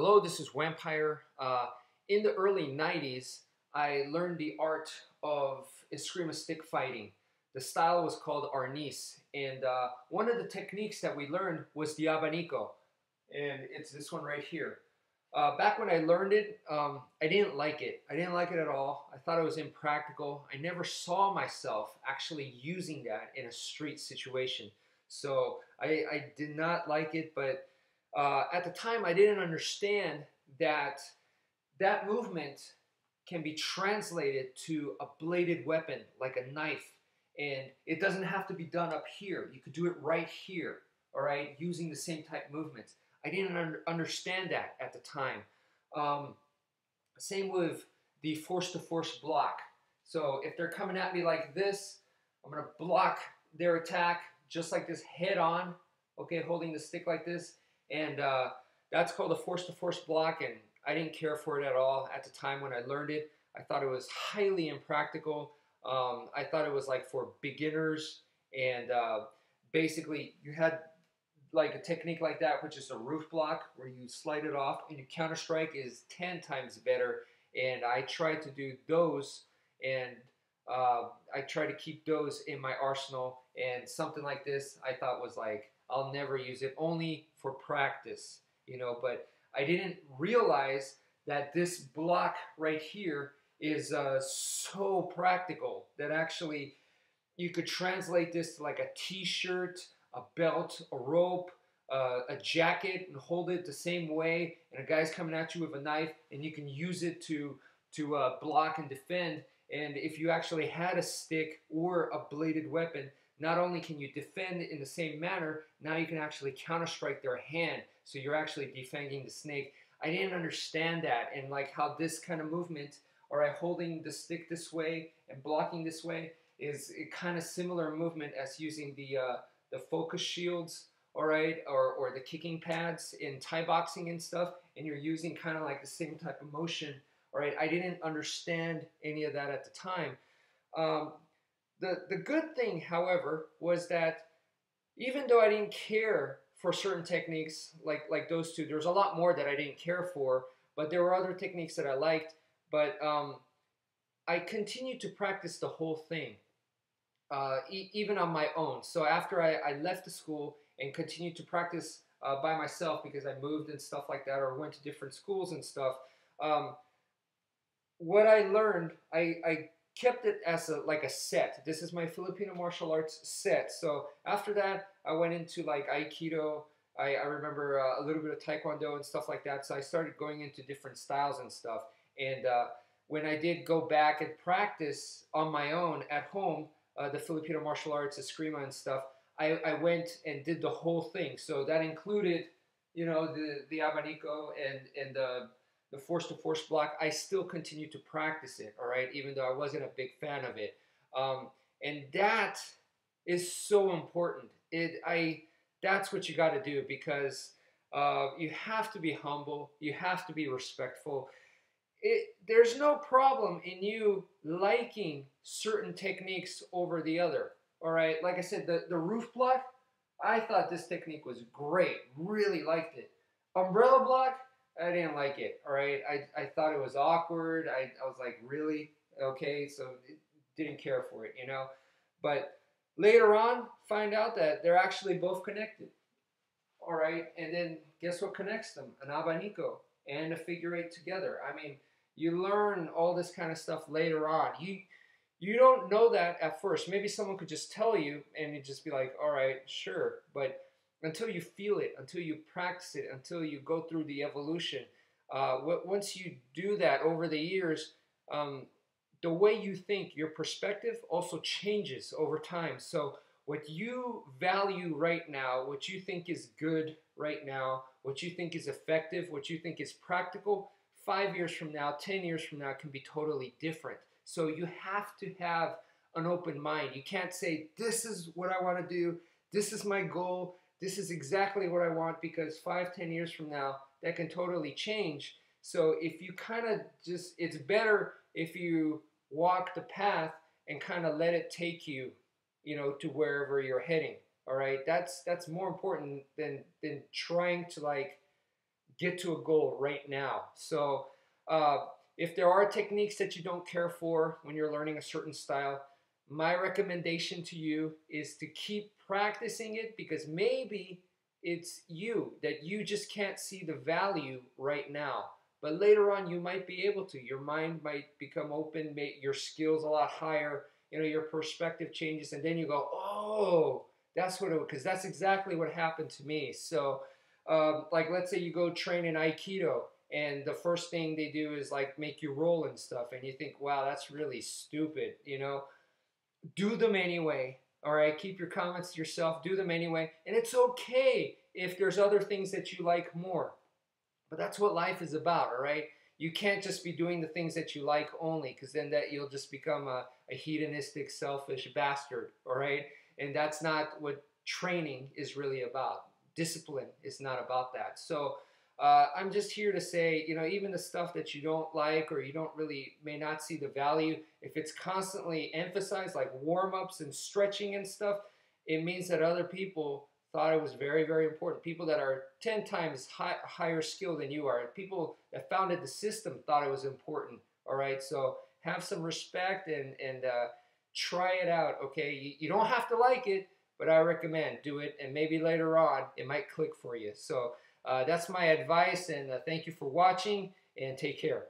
Hello, this is wmpyr. In the early 90s, I learned the art of eskrima stick fighting. The style was called arnis, and one of the techniques that we learned was the abanico, and it's this one right here. Back when I learned it, I didn't like it. I didn't like it at all. I thought it was impractical. I never saw myself actually using that in a street situation. So I did not like it, but at the time I didn't understand that that movement can be translated to a bladed weapon like a knife, and it doesn't have to be done up here. You could do it right here, all right, using the same type movements. I didn't understand that at the time. um, Same with the force to force block. So if they're coming at me like this, I'm going to block their attack just like this, head on, okay, holding the stick like this. And that's called a force to force block, and I didn't care for it at all at the time when I learned it. I thought it was highly impractical. I thought it was like for beginners, and basically you had like a technique like that, which is a roof block where you slide it off, and your counter strike is 10 times better. And I try to do those, and I try to keep those in my arsenal. And something like this, I thought was like, I'll never use it, only for practice, you know. But I didn't realize that this block right here is so practical that actually you could translate this to like a t-shirt, a belt, a rope, a jacket, and hold it the same way. And a guy's coming at you with a knife, and you can use it to block and defend. And if you actually had a stick or a bladed weapon, not only can you defend in the same manner, now you can actually counter-strike their hand. So you're actually defending the snake. I didn't understand that, and like how this kind of movement, all right, holding the stick this way and blocking this way, is a kind of similar movement as using the focus shields, all right, or the kicking pads in Thai boxing and stuff, and you're using kind of like the same type of motion, all right. I didn't understand any of that at the time. Um, the good thing, however, was that even though I didn't care for certain techniques like those two, there's a lot more that I didn't care for, but there were other techniques that I liked. But I continued to practice the whole thing, even on my own. So after I left the school and continued to practice by myself, because I moved and stuff like that, or went to different schools and stuff, um, what I learned, I kept it as like a set. This is my Filipino martial arts set. So after that, I went into like Aikido. I remember a little bit of Taekwondo and stuff like that. So I started going into different styles and stuff. And when I did go back and practice on my own at home, the Filipino martial arts, eskrima and stuff, I went and did the whole thing. So that included, you know, the abanico and the force-to-force block. I still continue to practice it, all right, even though I wasn't a big fan of it. And that is so important. That's what you got to do, because you have to be humble. You have to be respectful. There's no problem in you liking certain techniques over the other, all right? Like I said, the roof block, I thought this technique was great. Really liked it. Umbrella block, I didn't like it, all right? I thought it was awkward. I was like, really? Okay, so didn't care for it, you know? But later on, find out that they're actually both connected, all right? And then guess what connects them? An abanico and a figure eight together. I mean, you learn all this kind of stuff later on. You don't know that at first. Maybe someone could just tell you, and you'd just be like, all right, sure. But until you feel it, until you practice it, until you go through the evolution, once you do that over the years, the way you think, your perspective also changes over time. So what you value right now, what you think is good right now, what you think is effective, what you think is practical, 5 years from now, 10 years from now, can be totally different. So you have to have an open mind. You can't say, this is what I want to do, this is my goal, this is exactly what I want, because 5, 10 years from now, that can totally change. So if you kind of just, it's better if you walk the path and kind of let it take you, you know, to wherever you're heading. All right, that's more important than trying to like get to a goal right now. So uh, if there are techniques that you don't care for when you're learning a certain style, my recommendation to you is to keep practicing it, because maybe it's you that you just can't see the value right now. But later on, you might be able to. Your mind might become open, make your skills a lot higher. You know, your perspective changes, and then you go, "Oh, that's what it." Because that's exactly what happened to me. So, like, let's say you go train in Aikido, and the first thing they do is like make you roll and stuff, and you think, "Wow, that's really stupid." You know, do them anyway. All right, keep your comments to yourself. Do them anyway, and it's okay if there's other things that you like more. But that's what life is about, all right? You can't just be doing the things that you like only, because then that you'll just become a hedonistic, selfish bastard, all right? And that's not what training is really about. Discipline is not about that. So I'm just here to say, you know, even the stuff that you don't like or you don't really may not see the value, if it's constantly emphasized, like warm-ups and stretching and stuff, it means that other people thought it was very, very important. People that are 10 times higher skill than you are, people that founded the system thought it was important. All right, so have some respect and try it out. Okay, you don't have to like it, but I recommend do it, and maybe later on it might click for you. So that's my advice, and thank you for watching, and take care.